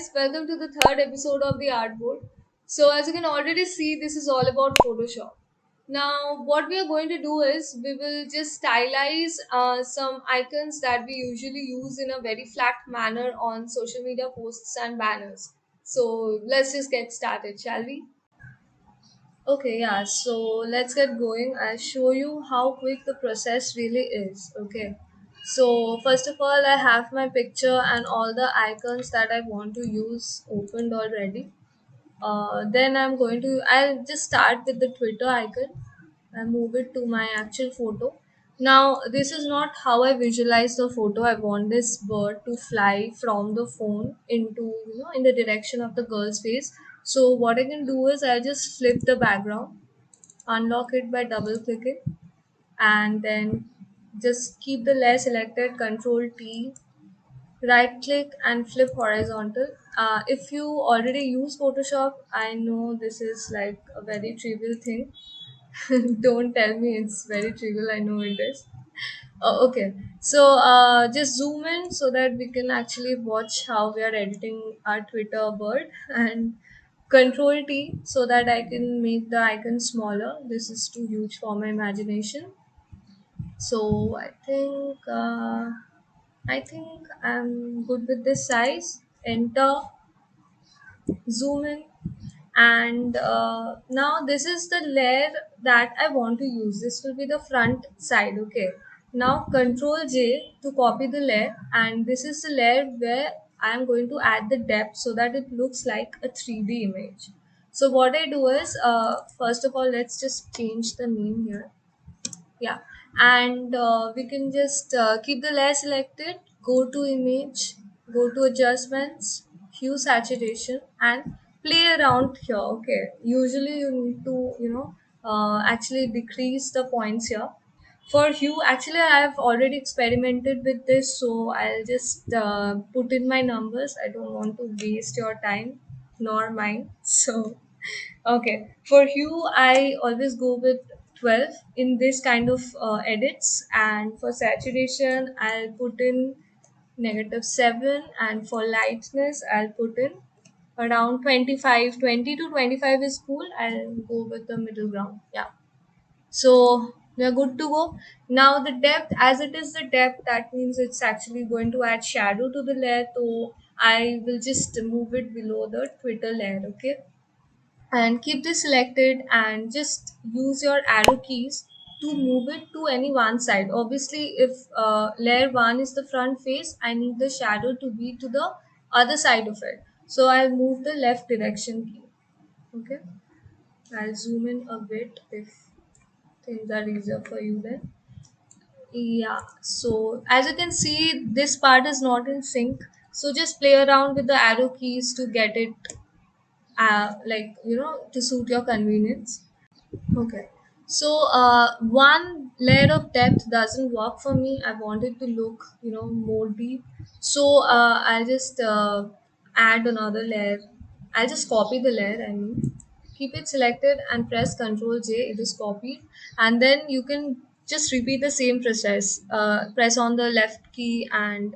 guys, welcome to the third episode of the Artboard. So as you can already see, this is all about Photoshop. Now what we are going to do is we will just stylize some icons that we usually use in a very flat manner on social media posts and banners. So let's just get started, shall we? Okay, yeah, so let's get going. I'll show you how quick the process really is. Okay, so first of all, I have my picture and all the icons that I want to use opened already. Then I'll just start with the Twitter icon and move it to my actual photo. Now, this is not how I visualize the photo. I want this bird to fly from the phone into, in the direction of the girl's face. So what I can do is I'll just flip the background, unlock it by double clicking, and then just keep the layer selected, Control T, right click and flip horizontal. If you already use Photoshop, I know this is like a very trivial thing. Don't tell me it's very trivial, I know it is. Okay, so just zoom in so that we can actually watch how we are editing our Twitter bird, and Control T so that I can make the icon smaller. This is too huge for my imagination. So I think I'm good with this size. Enter, zoom in, and now this is the layer that I want to use. This will be the front side. Okay, now Control J to copy the layer, and this is the layer where I am going to add the depth so that it looks like a 3D image. So what I do is, first of all, let's just change the name here. Yeah, and we can just keep the layer selected, go to image, go to adjustments, hue saturation, and play around here. Okay, usually you need to actually decrease the points here. For hue, actually I have already experimented with this, so I'll just put in my numbers. I don't want to waste your time nor mine. So okay, for hue, I always go with 12 in this kind of edits, and for saturation, I'll put in -7, and for lightness, I'll put in around 25. 20 to 25 is cool. I'll go with the middle ground. Yeah. So we are good to go. Now the depth, as it is the depth, that means it's actually going to add shadow to the layer. So I will just move it below the Twitter layer. Okay, and keep this selected and just use your arrow keys to move it to any one side. Obviously, if layer 1 is the front face, I need the shadow to be to the other side of it. So I'll move the left direction key. Okay, I'll zoom in a bit if things are easier for you then. Yeah, so as you can see, this part is not in sync. So just play around with the arrow keys to get it to suit your convenience. Okay. So one layer of depth doesn't work for me. I want it to look, more deep. So I'll just add another layer. I'll just copy the layer. I mean, keep it selected and press Ctrl J. It is copied, and then you can just repeat the same process. Press on the left key and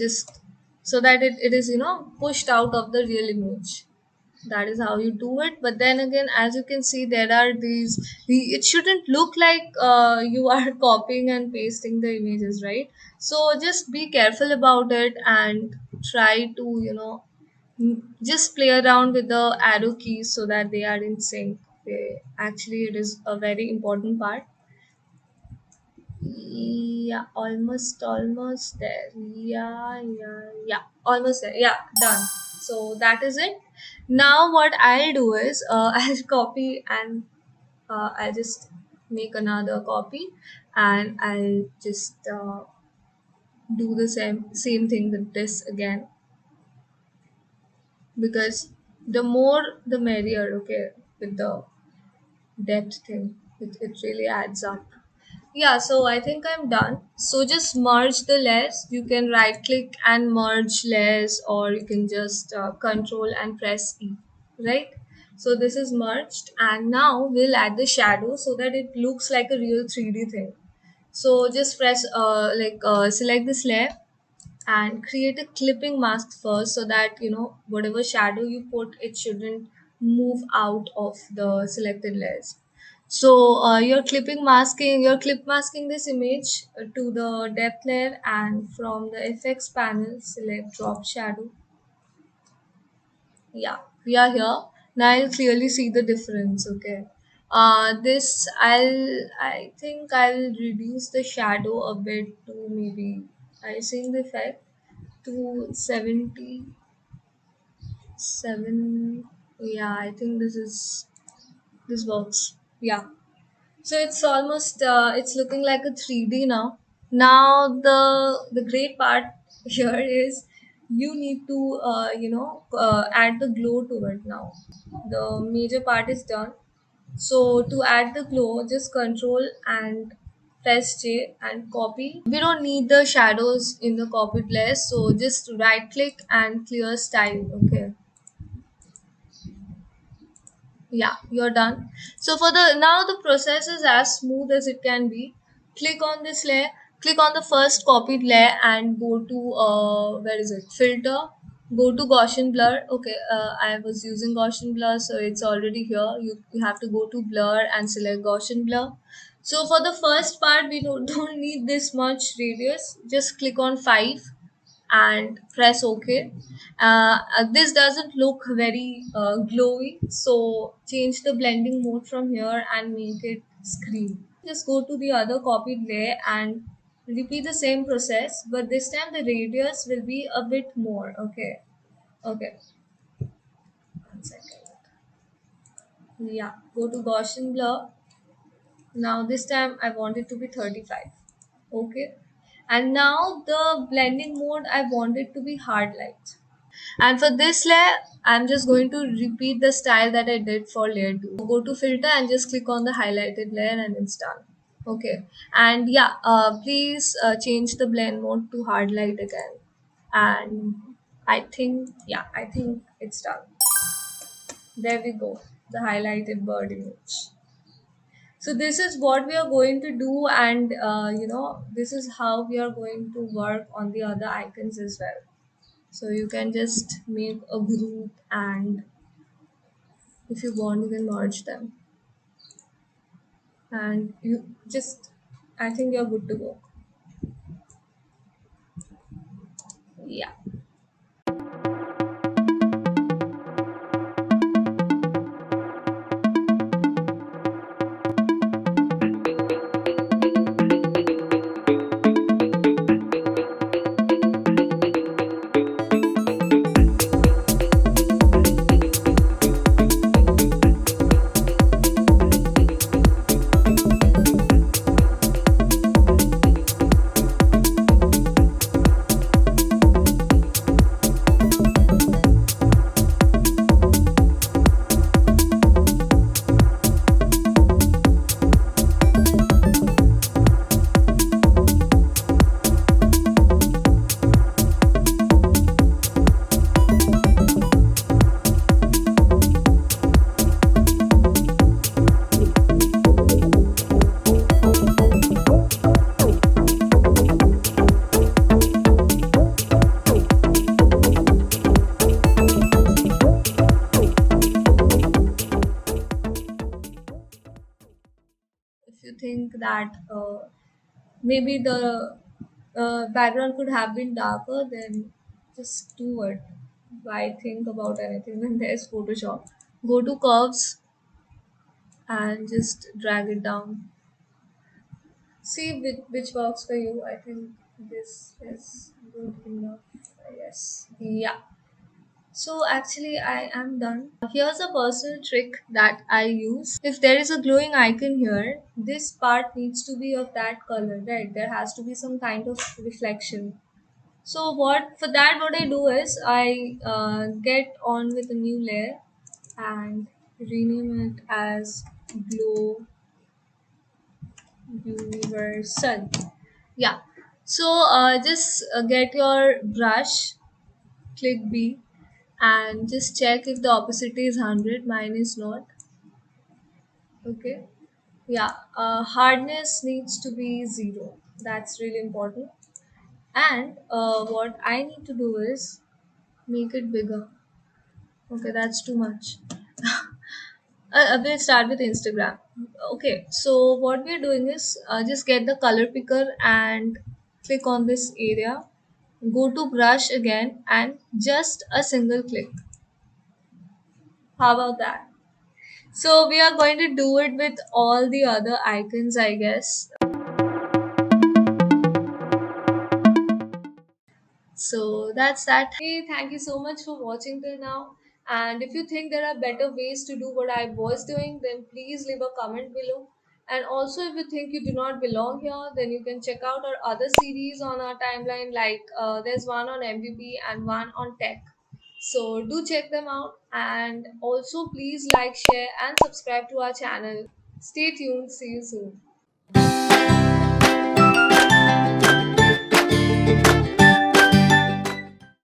just so that it is pushed out of the real image. That is how you do it. But then again, as you can see, there are these, it shouldn't look like you are copying and pasting the images, right? So just be careful about it and try to just play around with the arrow keys so that they are in sync. Actually, it is a very important part. Yeah, almost there. Yeah, almost there. Yeah, done. So that is it. Now what I'll do is I'll copy and I'll just make another copy, and I'll just do the same thing with this again, because the more the merrier. Okay, with the depth thing, it really adds up. Yeah, so I think I'm done. So just merge the layers. You can right click and merge layers, or you can just control and press E, right? So this is merged, and now we'll add the shadow so that it looks like a real 3D thing. So just press select this layer, and create a clipping mask first, so that whatever shadow you put, it shouldn't move out of the selected layers. So you're clip masking this image to the depth layer, and from the effects panel select drop shadow. Yeah, we are here. Now I'll clearly see the difference. Okay. This I think I'll reduce the shadow a bit to maybe I think the effect to 77. Yeah, I think this works. Yeah. So it's almost it's looking like a 3D now. Now the great part here is you need to add the glow to it now. The major part is done. So to add the glow, just control and press J and copy. We don't need the shadows in the copied layer, so just right click and clear style. Okay. Yeah, you're done. So for the now the process is as smooth as it can be. Click on this layer, click on the first copied layer and go to where is it, filter, go to Gaussian blur. Okay, I was using Gaussian blur, so it's already here. You have to go to blur and select Gaussian blur. So for the first part we don't need this much radius. Just click on 5 and press OK. This doesn't look very glowy, so change the blending mode from here and make it screen. Just go to the other copied layer and repeat the same process, but this time the radius will be a bit more. Okay, okay, 1 second. Yeah, go to Gaussian blur. Now this time I want it to be 35. Okay, and now the blending mode I want it to be hard light. And for this layer, I'm just going to repeat the style that I did for layer 2. Go to filter and just click on the highlighted layer and it's done. Okay. And yeah, please change the blend mode to hard light again. And I think it's done. There we go. The highlighted bird image. So this is what we are going to do, and this is how we are going to work on the other icons as well. So you can just make a group, and if you want you can merge them, and you just I think you're good to go. Yeah. If you think that maybe the background could have been darker, then just do it. Why think about anything when there's Photoshop? Go to curves and just drag it down. See which works for you. I think this is good enough. Yes. Yeah. So actually I am done. Here's a personal trick that I use. If there is a glowing icon here, this part needs to be of that color, right? There has to be some kind of reflection. So what I do is I get on with a new layer and rename it as glow universal. Yeah. So just get your brush, click B, and just check if the opacity is 100. Mine is not. Okay. Yeah. Hardness needs to be 0. That's really important. And what I need to do is make it bigger. Okay, that's too much. We'll start with Instagram. Okay, so what we're doing is just get the color picker and click on this area. Go to brush again and just a single click. How about that? So we are going to do it with all the other icons, I guess. So that's that. Hey, thank you so much for watching till now. And if you think there are better ways to do what I was doing, then please leave a comment below. And also, if you think you do not belong here, then you can check out our other series on our timeline. Like there's one on MVP and one on tech. So do check them out. And also, please like, share, and subscribe to our channel. Stay tuned. See you soon.